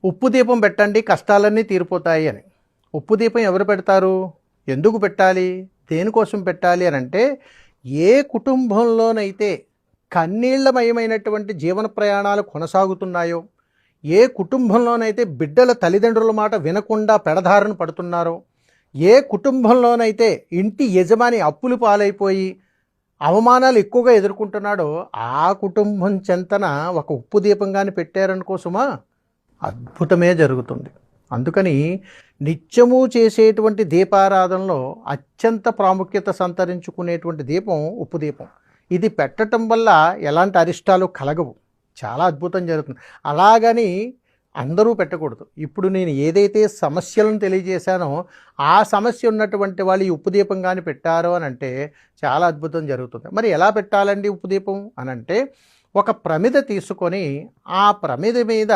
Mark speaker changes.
Speaker 1: ఉప్పు దీపం పెట్టండి కష్టాలన్నీ తీరిపోతాయి అని. ఉప్పు దీపం ఎవరు పెడతారు? ఎందుకు పెట్టాలి? దేనికోసం పెట్టాలి అని అంటే, ఏ కుటుంబంలోనైతే కన్నీళ్లమయమైనటువంటి జీవన ప్రయాణాలు కొనసాగుతున్నాయో, ఏ కుటుంబంలోనైతే బిడ్డల తల్లిదండ్రుల మాట వినకుండా పెడదారను పడుతున్నారో, ఏ కుటుంబంలోనైతే ఇంటి యజమాని అప్పులు పాలైపోయి అవమానాలు ఎక్కువగా ఎదుర్కొంటున్నాడో, ఆ కుటుంబం చెంతన ఒక ఉప్పు దీపంగాని పెట్టారనుకోసమా అద్భుతమే జరుగుతుంది. అందుకని నిత్యము చేసేటువంటి దీపారాధనలో అత్యంత ప్రాముఖ్యత సంతరించుకునేటువంటి దీపం ఉప్పు దీపం. ఇది పెట్టడం వల్ల ఎలాంటి అరిష్టాలు కలగవు. చాలా అద్భుతం జరుగుతుంది. అలాగని అందరూ పెట్టకూడదు. ఇప్పుడు నేను ఏదైతే సమస్యలను తెలియజేశానో ఆ సమస్య ఉన్నటువంటి వాళ్ళు ఈ ఉప్పు దీపం కానీ పెట్టారు అని అంటే చాలా అద్భుతం జరుగుతుంది. మరి ఎలా పెట్టాలండి ఉప్పు దీపం అని అంటే, ఒక ప్రమిద తీసుకొని ఆ ప్రమిద మీద